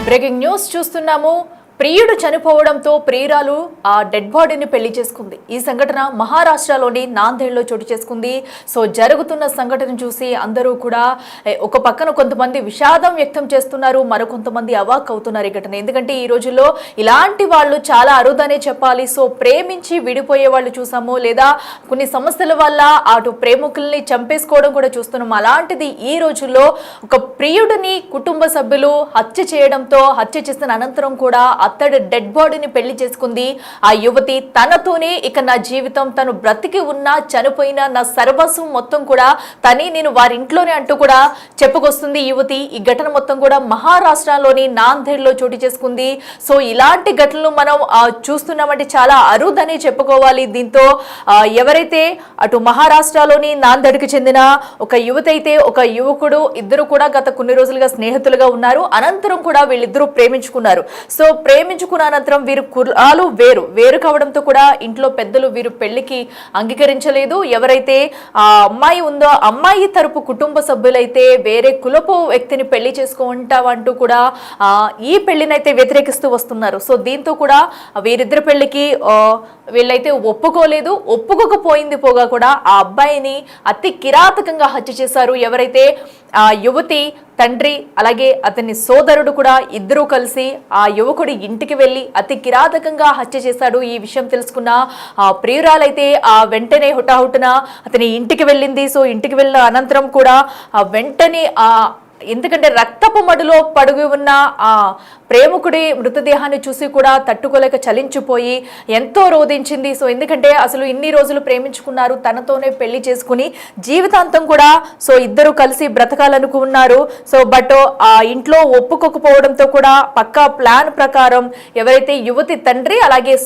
Breaking news చూస్తున్నాము. ప్రియుడు చనిపోవడంతో ప్రియురాలు ఆ డెడ్ బాడీని పెళ్లి చేసుకుంది. ఈ సంఘటన మహారాష్ట్రలోని నాందేడ్లో చోటు చేసుకుంది. సో జరుగుతున్న సంఘటన చూసి అందరూ కూడా ఒక పక్కన కొంతమంది విషాదం వ్యక్తం చేస్తున్నారు, మరికొంతమంది అవాక్ అవుతున్నారు ఈ ఘటన. ఎందుకంటే ఈ రోజుల్లో ఇలాంటి వాళ్ళు చాలా అరుదనే చెప్పాలి. సో ప్రేమించి విడిపోయే వాళ్ళు చూసాము, లేదా కొన్ని సమస్యల వల్ల అటు ప్రేమికుల్ని చంపేసుకోవడం కూడా చూస్తున్నాం. అలాంటిది ఈ రోజుల్లో ఒక ప్రియుడిని కుటుంబ సభ్యులు హత్య చేయడంతో, హత్య చేసిన అనంతరం కూడా అతడు డెడ్ బాడీని పెళ్లి చేసుకుంది. ఆ యువతి తనతోనే ఇక నా జీవితం, తను బ్రతికి ఉన్నా చనిపోయినా నా సర్వస్వం మొత్తం కూడా తని నేను వారి ఇంట్లోనే అంటూ కూడా చెప్పుకొస్తుంది యువతి. ఈ ఘటన మొత్తం కూడా మహారాష్ట్రలోని నాందేడ్లో చోటు చేసుకుంది. సో ఇలాంటి ఘటనలు మనం చూస్తున్నామంటే చాలా అరుదని చెప్పుకోవాలి. దీంతో ఎవరైతే అటు మహారాష్ట్రలోని నాందేడ్కి చెందిన ఒక యువతి అయితే ఒక యువకుడు, ఇద్దరు కూడా గత కొన్ని రోజులుగా స్నేహితులుగా ఉన్నారు. అనంతరం కూడా వీళ్ళిద్దరూ ప్రేమించుకున్నారు. సో ప్రేమించుకున్న అనంతరం వీరు కులాలు వేరు కావడంతో కూడా ఇంట్లో పెద్దలు వీరు పెళ్లికి అంగీకరించలేదు. ఎవరైతే ఆ అమ్మాయి ఉందో అమ్మాయి తరపు కుటుంబ సభ్యులైతే వేరే కులపు వ్యక్తిని పెళ్లి చేసుకుంటామంటూ కూడా ఈ పెళ్లినైతే వ్యతిరేకిస్తూ వస్తున్నారు. సో దీంతో కూడా వీరిద్దరి పెళ్లికి వీళ్ళైతే ఒప్పుకోలేదు. ఒప్పుకోకపోయింది పోగా కూడా ఆ అబ్బాయిని అతి కిరాతకంగా హత్య చేశారు. ఎవరైతే ఆ యువతి తండ్రి అలాగే అతని సోదరుడు కూడా ఇద్దరూ కలిసి ఆ యువకుడి ఇంటికి వెళ్ళి అతి కిరాతకంగా హత్య చేశాడు. ఈ విషయం తెలుసుకున్న ఆ ప్రియురాలైతే ఆ వెంటనే హుటాహుటిన అతని ఇంటికి వెళ్ళింది. సో ఇంటికి వెళ్ళిన అనంతరం కూడా వెంటనే ఎందుకంటే రక్తపు మడులో పడుగు ఉన్న ఆ ప్రేమికుడి మృతదేహాన్ని చూసి కూడా తట్టుకోలేక చలించిపోయి ఎంతో రోధించింది. సో ఎందుకంటే అసలు ఇన్ని రోజులు ప్రేమించుకున్నారు, తనతోనే పెళ్లి చేసుకుని జీవితాంతం కూడా సో ఇద్దరు కలిసి బ్రతకాలనుకున్నారు. సో బట్ ఆ ఇంట్లో ఒప్పుకోకపోవడంతో కూడా పక్కా ప్లాన్ ప్రకారం ఎవరైతే యువతి తండ్రి అలాగే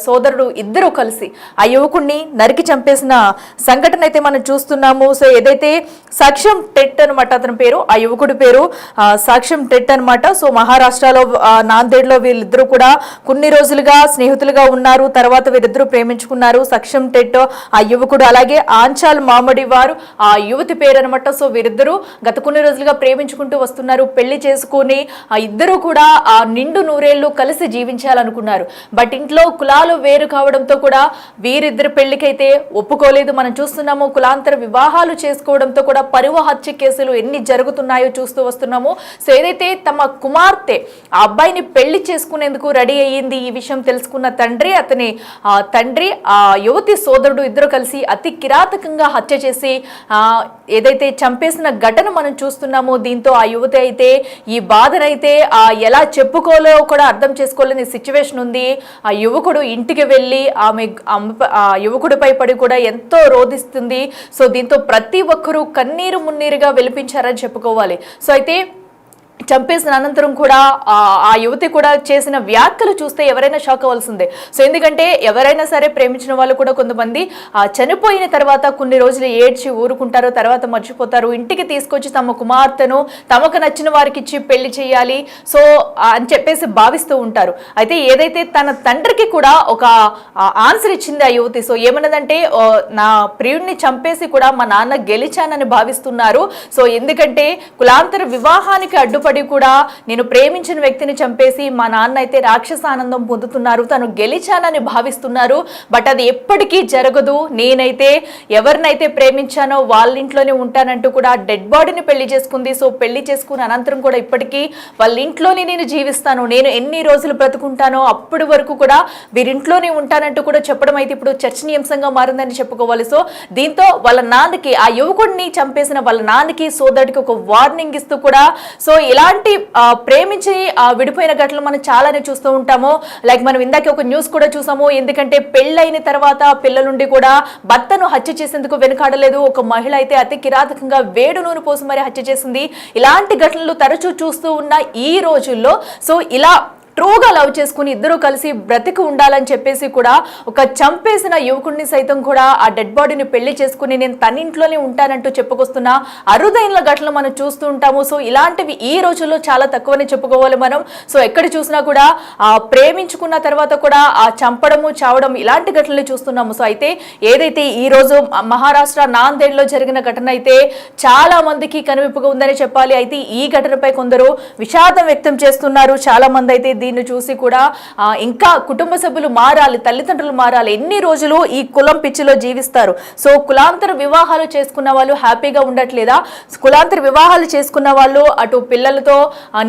సోదరుడు ఇద్దరు కలిసి ఆ యువకుడిని నరికి చంపేసిన సంఘటన అయితే మనం చూస్తున్నాము. సో ఏదైతే సాక్ష్యం టెట్ అనమాట అతని పేరు, ఆ యువకుడి పేరు సాక్ష్యం టెట్ అనమాట. సో మహారాష్ట్రలో నాందేడ్లో వీళ్ళిద్దరూ కూడా కొన్ని రోజులుగా స్నేహితులుగా ఉన్నారు. తర్వాత వీరిద్దరూ ప్రేమించుకున్నారు. సాక్ష్యం టెట్ ఆ యువకుడు, అలాగే ఆంచాల్ మామిడి వారు ఆ యువతి పేరు అనమాట. సో వీరిద్దరూ గత కొన్ని రోజులుగా ప్రేమించుకుంటూ వస్తున్నారు. పెళ్లి చేసుకుని ఆ ఇద్దరు కూడా ఆ నిండు నూరేళ్లు కలిసి జీవించాలనుకున్నారు. బట్ ఇంట్లో కులాలు వేరు కావడంతో కూడా వీరిద్దరు పెళ్లికైతే ఒప్పుకోలేదు. మనం చూస్తున్నాము కులాంతర వివాహాలు చేసుకోవడంతో కూడా పరువు హత్య కేసులు ఎన్ని జరుగుతున్నాయో చూస్తూ వస్తున్నాము. సో ఏదైతే తమ కుమార్తె ఆ అబ్బాయిని పెళ్లి చేసుకునేందుకు రెడీ అయ్యింది, ఈ విషయం తెలుసుకున్న అతని తండ్రి ఆ యువతి సోదరుడు ఇద్దరు కలిసి అతి కిరాతకంగా హత్య చేసి ఏదైతే చంపేసిన ఘటన మనం చూస్తున్నామో, దీంతో ఆ యువతి అయితే ఈ బాధనైతే ఎలా చెప్పుకోలో కూడా అర్థం చేసుకోలేని సిచ్యువేషన్ ఉంది. ఆ యువకుడు ఇంటికి వెళ్ళి ఆ యువకుడిపై పడి కూడా ఎంతో రోధిస్తుంది. సో దీంతో ప్రతి ఒక్కరూ కన్నీరు మున్నీరుగా వెలిపించారని చెప్పుకోవాలి. సో అయితే చంపేసిన అనంతరం కూడా ఆ యువతి కూడా చేసిన వ్యాఖ్యలు చూస్తే ఎవరైనా షాక్ అవ్వాల్సిందే. సో ఎందుకంటే ఎవరైనా సరే ప్రేమించిన వాళ్ళు కూడా కొంతమంది చనిపోయిన తర్వాత కొన్ని రోజులు ఏడ్చి ఊరుకుంటారు, తర్వాత మర్చిపోతారు. ఇంటికి తీసుకొచ్చి తమ కుమార్తెను తమకు నచ్చిన వారికి ఇచ్చి పెళ్లి చేయాలి సో అని చెప్పేసి భావిస్తూ ఉంటారు. అయితే ఏదైతే తన తండ్రికి కూడా ఒక ఆన్సర్ ఇచ్చింది ఆ యువతి. సో ఏమన్నదంటే, నా ప్రియుడిని చంపేసి కూడా మా నాన్న గెలిచానని భావిస్తున్నారు. సో ఎందుకంటే కులాంతర వివాహానికి అడ్డుపడి కూడా నేను ప్రేమించిన వ్యక్తిని చంపేసి మా నాన్న అయితే రాక్షస ఆనందం పొందుతున్నారు, తను గెలిచానని భావిస్తున్నారు. బట్ అది ఎప్పటికీ జరగదు. నేనైతే ఎవరినైతే ప్రేమించానో వాళ్ళ ఇంట్లోనే ఉంటానంటూ కూడా డెడ్ బాడీని పెళ్లి చేసుకుంది. సో పెళ్లి చేసుకున్న అనంతరం కూడా ఇప్పటికీ వాళ్ళ ఇంట్లోనే నేను జీవిస్తాను, నేను ఎన్ని రోజులు బ్రతుకుంటానో అప్పటి వరకు కూడా వీరింట్లోనే ఉంటానంటూ కూడా చెప్పడం అయితే ఇప్పుడు చర్చనీయాంశంగా మారిందని చెప్పుకోవాలి. సో దీంతో వాళ్ళ నాన్నకి, ఆ యువకుడిని చంపేసిన వాళ్ళ నాన్నకి సోదరుడికి ఒక వార్నింగ్ ఇస్తూ కూడా సో ఇలాంటి ప్రేమించి విడిపోయిన ఘటనలు మనం చాలానే చూస్తూ ఉంటాము. లైక్ మనం ఇందాక ఒక న్యూస్ కూడా చూసాము. ఎందుకంటే పెళ్ళైన తర్వాత పిల్లలుండి కూడా భర్తను హత్య చేసేందుకు వెనుకాడలేదు. ఒక మహిళ అయితే అతి కిరాతకంగా వేడి నూనె పోసి మరి హత్య చేసింది. ఇలాంటి ఘటనలు తరచూ చూస్తూ ఉన్న ఈ రోజుల్లో సో ఇలా ట్రూగా లవ్ చేసుకుని ఇద్దరు కలిసి బ్రతికి ఉండాలని చెప్పేసి కూడా ఒక చంపేసిన యువకుడిని సైతం కూడా ఆ డెడ్ బాడీని పెళ్లి చేసుకుని నేను తన ఇంట్లోనే ఉంటానంటూ చెప్పుకొస్తున్న అరుదైన ఘటనలు మనం చూస్తూ ఉంటాము. సో ఇలాంటివి ఈ రోజుల్లో చాలా తక్కువనే చెప్పుకోవాలి మనం. సో ఎక్కడ చూసినా కూడా ప్రేమించుకున్న తర్వాత కూడా చంపడము చావడం ఇలాంటి ఘటనలు చూస్తున్నాము. సో అయితే ఏదైతే ఈ రోజు మహారాష్ట్ర నాందేడ్లో జరిగిన ఘటన అయితే చాలా మందికి కనువిప్పుగా ఉందని చెప్పాలి. అయితే ఈ ఘటనపై కొందరు విషాదం వ్యక్తం చేస్తున్నారు. చాలా మంది అయితే దీన్ని చూసి కూడా ఇంకా కుటుంబ సభ్యులు మారాలి, తల్లిదండ్రులు మారాలి, ఎన్ని రోజులు ఈ కులం పిచ్చిలో జీవిస్తారు. సో కులాంతర వివాహాలు చేసుకున్న వాళ్ళు హ్యాపీగా ఉండట్లేదా? కులాంతర వివాహాలు చేసుకున్న వాళ్ళు అటు పిల్లలతో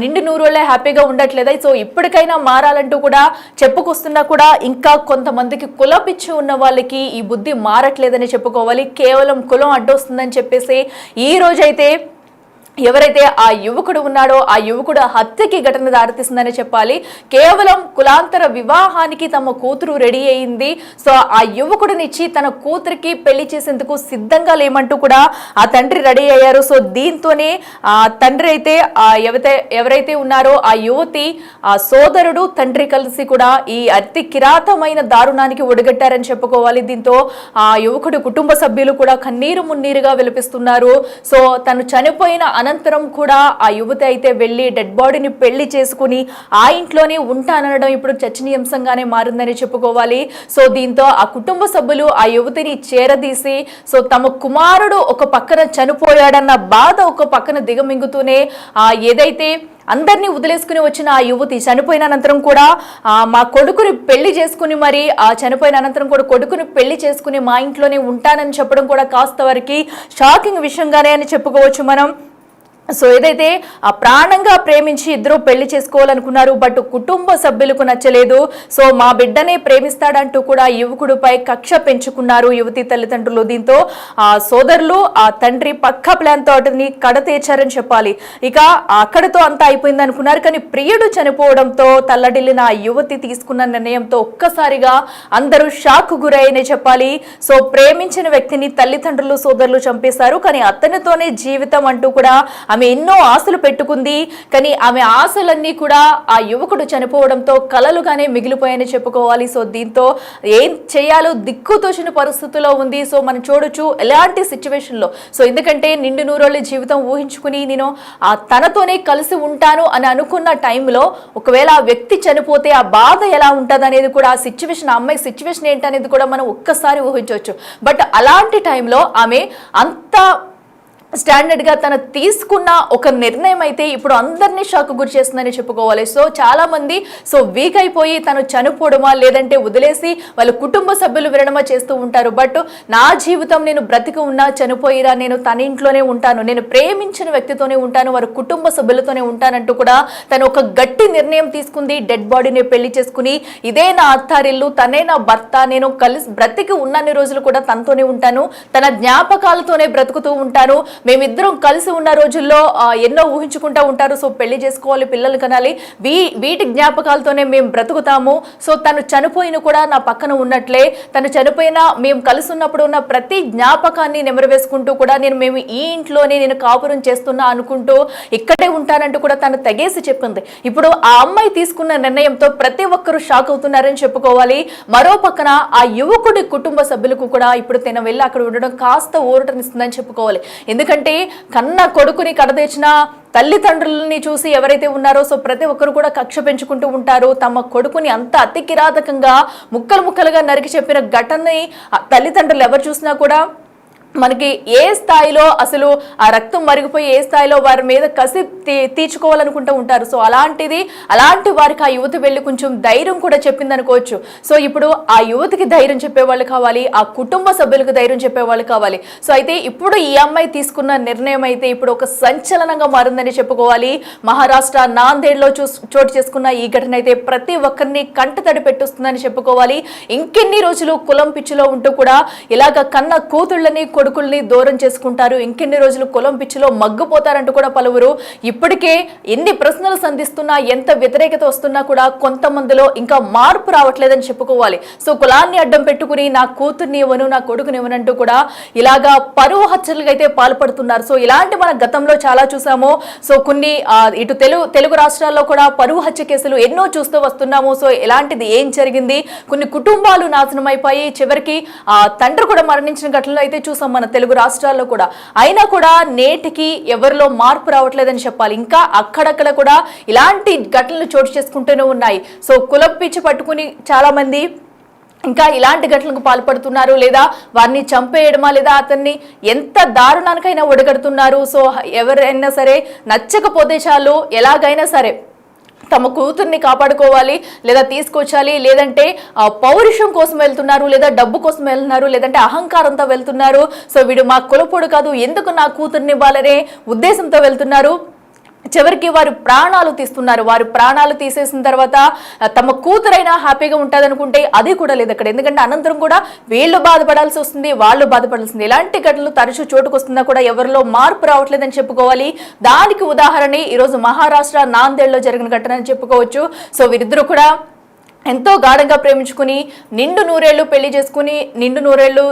నిండు నూరులే హ్యాపీగా ఉండట్లేదా? సో ఇప్పటికైనా మారాలంటూ కూడా చెప్పుకొస్తున్నా కూడా ఇంకా కొంతమందికి కుల పిచ్చి ఉన్న వాళ్ళకి ఈ బుద్ధి మారట్లేదని చెప్పుకోవాలి. కేవలం కులం అడ్డొస్తుందని చెప్పేసి ఈ రోజైతే ఎవరైతే ఆ యువకుడు ఉన్నాడో ఆ యువకుడు హత్యకి ఘటన దారితీస్తుందని చెప్పాలి. కేవలం కులాంతర వివాహానికి తమ కూతురు రెడీ అయింది. సో ఆ యువకుడినిచ్చి తన కూతురికి పెళ్లి చేసేందుకు సిద్ధంగా లేమంటూ కూడా ఆ తండ్రి రెడీ అయ్యారు. సో దీంతోనే ఆ తండ్రి అయితే ఎవరైతే ఉన్నారో ఆ యువతి ఆ సోదరుడు తండ్రి కలిసి కూడా ఈ అతి కిరాతమైన దారుణానికి ఒడిగట్టారని చెప్పుకోవాలి. దీంతో ఆ యువకుడు కుటుంబ సభ్యులు కూడా కన్నీరు మున్నీరుగా విలపిస్తున్నారు. సో తను చనిపోయిన అనంతరం కూడా ఆ యువతి అయితే వెళ్ళి డెడ్ బాడీని పెళ్లి చేసుకుని ఆ ఇంట్లోనే ఉంటానడం ఇప్పుడు చర్చనీయాంశంగానే మారిందని చెప్పుకోవాలి. సో దీంతో ఆ కుటుంబ సభ్యులు ఆ యువతిని చేరదీసి సో తమ కుమారుడు ఒక పక్కన చనిపోయాడన్న బాధ ఒక పక్కన దిగమింగుతూనే ఏదైతే అందరినీ వదిలేసుకుని వచ్చిన ఆ యువతి చనిపోయిన అనంతరం కూడా మా కొడుకుని పెళ్లి చేసుకుని మరి చనిపోయిన అనంతరం కూడా కొడుకుని పెళ్లి చేసుకుని మా ఇంట్లోనే ఉంటానని చెప్పడం కూడా కాస్త వరకు షాకింగ్ విషయంగానే అని చెప్పుకోవచ్చు మనం. సో ఏదైతే ప్రాణంగా ప్రేమించి ఇద్దరు పెళ్లి చేసుకోవాలనుకున్నారు, బట్ కుటుంబ సభ్యులకు నచ్చలేదు. సో మా బిడ్డనే ప్రేమిస్తాడంటూ కూడా యువకుడిపై కక్ష పెంచుకున్నారు యువతి తల్లిదండ్రులు. దీంతో ఆ సోదరులు ఆ తండ్రి పక్క ప్లాన్ తోటని కడతీర్చారని చెప్పాలి. ఇక అక్కడితో అంతా అయిపోయింది అనుకున్నారు, కానీ ప్రియుడు చనిపోవడంతో తల్లడిల్లిన ఆ యువతి తీసుకున్న నిర్ణయంతో ఒక్కసారిగా అందరూ షాక్ గురయ్యనే చెప్పాలి. సో ప్రేమించిన వ్యక్తిని తల్లిదండ్రులు సోదరులు చంపేశారు, కానీ అతనితోనే జీవితం అంటూ కూడా ఆమె ఎన్నో ఆశలు పెట్టుకుంది. కానీ ఆమె ఆశలన్నీ కూడా ఆ యువకుడు చనిపోవడంతో కలలుగానే మిగిలిపోయాయని చెప్పుకోవాలి. సో దీంతో ఏం చేయాలో దిక్కుతోచిన పరిస్థితుల్లో ఉంది. సో మనం చూడొచ్చు ఎలాంటి సిచ్యువేషన్లో. సో ఎందుకంటే నిండు నూరోళ్ళ జీవితం ఊహించుకుని నేను తనతోనే కలిసి ఉంటాను అని అనుకున్న టైంలో ఒకవేళ ఆ వ్యక్తి చనిపోతే ఆ బాధ ఎలా ఉంటుంది అనేది కూడా ఆ సిచ్యువేషన్, ఆ అమ్మాయి సిచ్యువేషన్ ఏంటనేది కూడా మనం ఒక్కసారి ఊహించవచ్చు. బట్ అలాంటి టైంలో ఆమె అంత స్టాండర్డ్ గా తను తీసుకున్న ఒక నిర్ణయం అయితే ఇప్పుడు అందరినీ షాక్ గురి చేస్తుందని చెప్పుకోవాలి. సో చాలా మంది వీక్ అయిపోయి తను చనిపోవడమా లేదంటే వదిలేసి వాళ్ళ కుటుంబ సభ్యులు వినడమా చేస్తూ ఉంటారు. బట్ నా జీవితం నేను బ్రతికి ఉన్నా చనిపోయిరా నేను తన ఇంట్లోనే ఉంటాను, నేను ప్రేమించిన వ్యక్తితోనే ఉంటాను, వారి కుటుంబ సభ్యులతోనే ఉంటానంటూ కూడా తను ఒక గట్టి నిర్ణయం తీసుకుంది. డెడ్ బాడీని పెళ్లి చేసుకుని ఇదే నా అత్తారిల్లు, తనే నా భర్త, నేను కలిసి బ్రతికి ఉన్నన్ని రోజులు కూడా తనతోనే ఉంటాను, తన జ్ఞాపకాలతోనే బ్రతుకుతూ ఉంటాను, మేమిద్దరం కలిసి ఉన్న రోజుల్లో ఎన్నో ఊహించుకుంటూ ఉంటారు. సో పెళ్లి చేసుకోవాలి, పిల్లలు కనాలి, వీటి జ్ఞాపకాలతోనే మేము బ్రతుకుతాము. సో తను చనిపోయిన కూడా నా పక్కన ఉన్నట్లే, తను చనిపోయినా మేము కలిసి ఉన్నప్పుడు ఉన్న ప్రతి జ్ఞాపకాన్ని నెమరవేసుకుంటూ కూడా మేము ఈ ఇంట్లోనే నేను కాపురం చేస్తున్నా అనుకుంటూ ఇక్కడే ఉంటానంటూ కూడా తను తెగేసి చెప్పింది. ఇప్పుడు ఆ అమ్మాయి తీసుకున్న నిర్ణయంతో ప్రతి ఒక్కరూ షాక్ అవుతున్నారని చెప్పుకోవాలి. మరో పక్కన ఆ యువకుడి కుటుంబ సభ్యులకు కూడా ఇప్పుడు తన వెళ్ళి అక్కడ ఉండడం కాస్త ఊరటనిస్తుందని చెప్పుకోవాలి. ఎందుకంటే కన్న కొడుకుని కడతీర్చిన తల్లిదండ్రులని చూసి ఎవరైతే ఉన్నారో ప్రతి ఒక్కరు కూడా కక్ష పెంచుకుంటూ ఉంటారు. తమ కొడుకుని అంత అతి కిరాతకంగా ముక్కలు ముక్కలుగా నరికి చెప్పిన ఘటనని తల్లిదండ్రులు ఎవరు చూసినా కూడా మనకి ఏ స్థాయిలో అసలు ఆ రక్తం మరిగిపోయి ఏ స్థాయిలో వారి మీద కసి తీర్చుకోవాలనుకుంటూ ఉంటారు. సో అలాంటి వారికి ఆ యువతి వెళ్ళి కొంచెం ధైర్యం కూడా చెప్పింది అనుకోవచ్చు. సో ఇప్పుడు ఆ యువతికి ధైర్యం చెప్పేవాళ్ళు కావాలి, ఆ కుటుంబ సభ్యులకు ధైర్యం చెప్పేవాళ్ళు కావాలి. సో అయితే ఇప్పుడు ఈ అమ్మాయి తీసుకున్న నిర్ణయం అయితే ఇప్పుడు ఒక సంచలనంగా మారిందని చెప్పుకోవాలి. మహారాష్ట్ర నాందేడ్లో చోటు చేసుకున్న ఈ ఘటన అయితే ప్రతి ఒక్కరిని కంటతడి పెట్టొస్తుందని చెప్పుకోవాలి. ఇంకెన్ని రోజులు కులం పిచ్చిలో ఉంటూ కూడా ఇలాగ కన్న కూతుళ్ళని కొడుకుల్ని దూరం చేసుకుంటారు, ఇంకెన్ని రోజులు కులం పిచ్చిలో మగ్గిపోతారంటూ కూడా పలువురు ఇప్పటికే ఎన్ని ప్రశ్నలు సంధిస్తున్నా, ఎంత వ్యతిరేకత వస్తున్నా కూడా కొంతమందిలో ఇంకా మార్పు రావట్లేదని చెప్పుకోవాలి. సో కులాన్ని అడ్డం పెట్టుకుని నా కూతుర్ని ఇవ్వను, నా కొడుకుని ఇవ్వనంటూ కూడా ఇలాగా పరువు హత్యలకు అయితే పాల్పడుతున్నారు. సో ఇలాంటి మన గతంలో చాలా చూసాము. సో కొన్ని ఇటు తెలుగు రాష్ట్రాల్లో కూడా పరువు హత్య కేసులు ఎన్నో చూస్తూ వస్తున్నాము. సో ఇలాంటిది ఏం జరిగింది, కొన్ని కుటుంబాలు నాశనం అయిపోయి చివరికి తండ్రి కూడా మరణించిన ఘటనలు అయితే చూసాం మన తెలుగు రాష్ట్రాల్లో కూడా. అయినా కూడా నేటికి ఎవరిలో మార్పు రావట్లేదని చెప్పాలి. ఇంకా అక్కడక్కడ కూడా ఇలాంటి ఘటనలు చోటు చేసుకుంటూనే ఉన్నాయి. సో కులం పిచ్చి పట్టుకుని చాలా మంది ఇంకా ఇలాంటి ఘటనలకు పాల్పడుతున్నారు, లేదా వారిని చంపేయడమా, లేదా అతన్ని ఎంత దారుణానికైనా ఒడగడుతున్నారు. సో ఎవరైనా సరే నచ్చకపోతే చాలు ఎలాగైనా సరే తమ కూతుర్ని కాపాడుకోవాలి, లేదా తీసుకొచ్చాలి, లేదంటే పౌరుషం కోసం వెళ్తున్నారు, లేదా డబ్బు కోసం వెళ్తున్నారు, లేదంటే అహంకారంతో వెళ్తున్నారు. సో వీడు మా కులపోడు కాదు, ఎందుకు నా కూతుర్ని ఇవ్వాలనే ఉద్దేశంతో వెళ్తున్నారు. చివరికి వారు ప్రాణాలు తీస్తున్నారు. వారు ప్రాణాలు తీసేసిన తర్వాత తమ కూతురైనా హ్యాపీగా ఉంటుంది అనుకుంటే అది కూడా లేదు అక్కడ. ఎందుకంటే అనంతరం కూడా వీళ్ళు బాధపడాల్సి వస్తుంది, వాళ్ళు బాధపడాల్సింది. ఇలాంటి ఘటనలు తరచూ చోటుకొస్తున్నా కూడా ఎవరిలో మార్పు రావట్లేదని చెప్పుకోవాలి. దానికి ఉదాహరణ ఈరోజు మహారాష్ట్ర నాందేడ్లో జరిగిన ఘటన అని చెప్పుకోవచ్చు. సో వీరిద్దరూ కూడా ఎంతో గాఢంగా ప్రేమించుకుని నిండు నూరేళ్లు పెళ్లి చేసుకుని నిండు నూరేళ్లు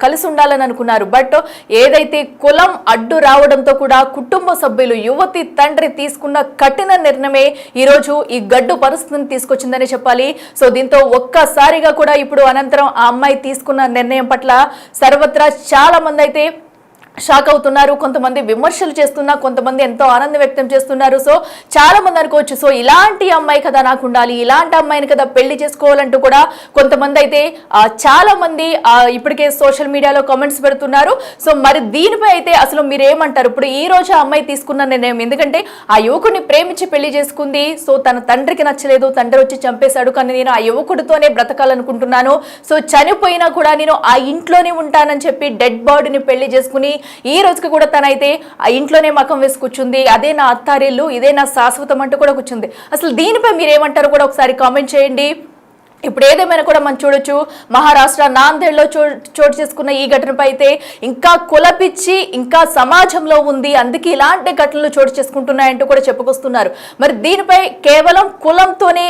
కలిసి ఉండాలని అనుకున్నారు. బట్ ఏదైతే కులం అడ్డు రావడంతో కూడా కుటుంబ సభ్యులు, యువతి తండ్రి తీసుకున్న కఠిన నిర్ణయమే ఈరోజు ఈ గడ్డు పరిస్థితిని తీసుకొచ్చిందని చెప్పాలి. సో దీంతో ఒక్కసారిగా కూడా ఇప్పుడు అనంతరం ఆ అమ్మాయి తీసుకున్న నిర్ణయం పట్ల సర్వత్రా చాలా మంది అయితే షాక్ అవుతున్నారు. కొంతమంది విమర్శలు చేస్తున్నా, కొంతమంది ఎంతో ఆనందం వ్యక్తం చేస్తున్నారు. సో చాలా మంది అనుకోవచ్చు, సో ఇలాంటి అమ్మాయి కదా నాకు ఉండాలి, ఇలాంటి అమ్మాయిని కదా పెళ్లి చేసుకోవాలంటూ కూడా కొంతమంది అయితే చాలా మంది ఇప్పటికే సోషల్ మీడియాలో కామెంట్స్ పెడుతున్నారు. సో మరి దీనిపై అయితే అసలు మీరేమంటారు? ఇప్పుడు ఈ రోజు ఆ అమ్మాయి తీసుకున్న నిర్ణయం, ఎందుకంటే ఆ యువకుడిని ప్రేమించి పెళ్లి చేసుకుంది. సో తన తండ్రికి నచ్చలేదు, తండ్రి వచ్చి చంపేశాడు, కానీ నేను ఆ యువకుడితోనే బ్రతకాలనుకుంటున్నాను, సో చనిపోయినా కూడా నేను ఆ ఇంట్లోనే ఉంటానని చెప్పి డెడ్ బాడీని పెళ్లి చేసుకుని ఈ రోజుకి కూడా తనైతే ఆ ఇంట్లోనే మకం వేసి కూర్చుంది. అదే నా అత్తారిల్లు, ఇదే నా శాశ్వతం అంటూ కూడా కూర్చుంది. అసలు దీనిపై మీరేమంటారో కూడా ఒకసారి కామెంట్ చేయండి. ఇప్పుడు ఏదేమైనా కూడా మనం చూడొచ్చు, మహారాష్ట్ర నాందేడ్లో చోటు చేసుకున్న ఈ ఘటనపై అయితే ఇంకా కులపిచ్చి ఇంకా సమాజంలో ఉంది, అందుకే ఇలాంటి ఘటనలు చోటు చేసుకుంటున్నాయంటూ కూడా చెప్పుకొస్తున్నారు. మరి దీనిపై కేవలం కులంతోనే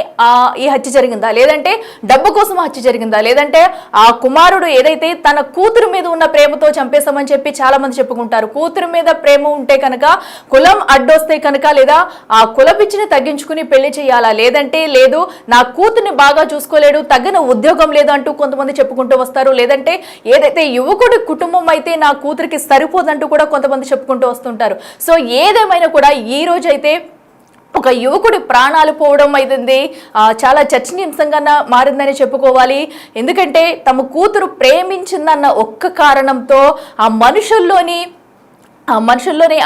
ఈ హత్య జరిగిందా, లేదంటే డబ్బు కోసం హత్య జరిగిందా, లేదంటే ఆ కుమారుడు ఏదైతే తన కూతురు మీద ఉన్న ప్రేమతో చంపేశామని చెప్పి చాలా మంది చెప్పుకుంటారు. కూతురు మీద ప్రేమ ఉంటే కనుక, కులం అడ్డొస్తే కనుక, లేదా ఆ కులపిచ్చిని తగ్గించుకుని పెళ్లి చేయాలా, లేదంటే లేదు నా కూతుర్ని బాగా చూసుకో తగిన ఉద్యోగం లేదు అంటూ కొంతమంది చెప్పుకుంటూ వస్తారు. లేదంటే ఏదైతే యువకుడి కుటుంబం అయితే నా కూతురికి సరిపోదంటూ కూడా కొంతమంది చెప్పుకుంటూ వస్తుంటారు. సో ఏదేమైనా కూడా ఈ రోజు అయితే ఒక యువకుడి ప్రాణాలు పోవడం అయితే చాలా చర్చనీయాంశంగా మారిందని చెప్పుకోవాలి. ఎందుకంటే తమ కూతురు ప్రేమించిందన్న ఒక్క కారణంతో ఆ మనుషుల్లోని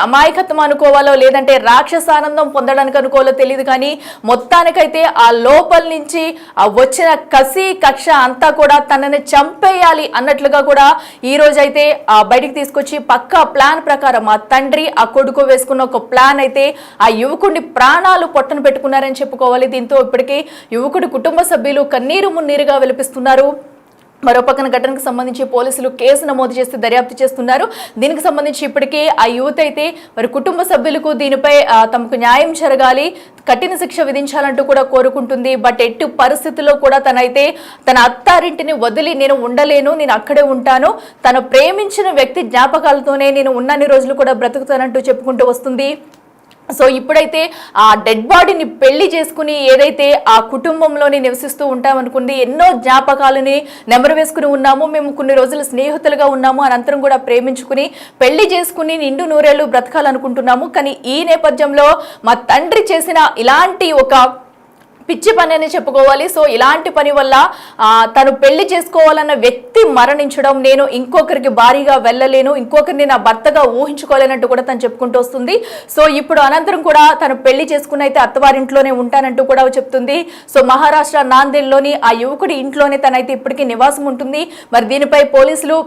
అమాయకత్వం అనుకోవాలో, లేదంటే రాక్షసానందం పొందడానికి అనుకోవాలో తెలియదు, కానీ మొత్తానికైతే ఆ లోపల నుంచి వచ్చిన కసి కక్ష అంతా కూడా తనని చంపేయాలి అన్నట్లుగా కూడా ఈ రోజు అయితే బయటికి తీసుకొచ్చి పక్కా ప్లాన్ ప్రకారం ఆ తండ్రి ఆ కొడుకు వేసుకున్న ఒక ప్లాన్ అయితే ఆ యువకుడిని ప్రాణాలు పొట్టను పెట్టుకున్నారని చెప్పుకోవాలి. దీంతో ఇప్పటికీ యువకుడి కుటుంబ సభ్యులు కన్నీరు మున్నీరుగా విలపిస్తున్నారు. మరోపక్కన ఘటనకు సంబంధించి పోలీసులు కేసు నమోదు చేసి దర్యాప్తు చేస్తున్నారు. దీనికి సంబంధించి ఇప్పటికే ఆ యువత అయితే మరి కుటుంబ సభ్యులకు దీనిపై తమకు న్యాయం జరగాలి, కఠిన శిక్ష విధించాలంటూ కూడా కోరుకుంటుంది. బట్ ఎట్టి పరిస్థితుల్లో కూడా తన అత్తారింటిని వదిలి నేను ఉండలేను, నేను అక్కడే ఉంటాను, తను ప్రేమించిన వ్యక్తి జ్ఞాపకాలతోనే నేను ఉన్నన్ని రోజులు కూడా బ్రతుకుతానంటూ చెప్పుకుంటూ వస్తుంది. సో ఇప్పుడైతే ఆ డెడ్ బాడీని పెళ్లి చేసుకుని ఏదైతే ఆ కుటుంబంలోని నివసిస్తూ ఉంటామనుకుంది, ఎన్నో జ్ఞాపకాలని నెమరు వేసుకుని ఉన్నాము, మేము కొన్ని రోజులు స్నేహితులుగా ఉన్నాము, అనంతరం కూడా ప్రేమించుకుని పెళ్లి చేసుకుని నిండు నూరేళ్లు బ్రతకాలనుకుంటున్నాము. కానీ ఈ నేపథ్యంలో మా తండ్రి చేసిన ఇలాంటి ఒక పిచ్చి పని అని చెప్పుకోవాలి. సో ఇలాంటి పని వల్ల తను పెళ్లి చేసుకోవాలన్న వ్యక్తి మరణించడం, నేను ఇంకొకరికి భారీగా వెళ్ళలేను, ఇంకొకరిని నా భర్తగా ఊహించుకోలేనంటూ కూడా తను చెప్పుకుంటూ వస్తుంది. సో ఇప్పుడు అనంతరం కూడా తను పెళ్లి చేసుకుని అయితే అత్తవారింట్లోనే ఉంటానంటూ కూడా చెప్తుంది. సో మహారాష్ట్ర నాందేడ్లోని ఆ యువకుడి ఇంట్లోనే తనైతే ఇప్పటికీ నివాసం ఉంటుంది. మరి దీనిపై పోలీసులు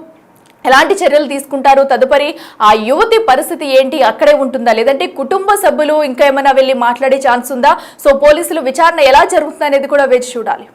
ఎలాంటి చర్యలు తీసుకుంటారు, తదుపరి ఆ యువతి పరిస్థితి ఏంటి, అక్కడే ఉంటుందా, లేదంటే కుటుంబ సభ్యులు ఇంకా ఏమైనా వెళ్ళి మాట్లాడే ఛాన్స్ ఉందా? సో పోలీసులు విచారణ ఎలా జరుగుతుంది అనేది కూడా వేచి చూడాలి.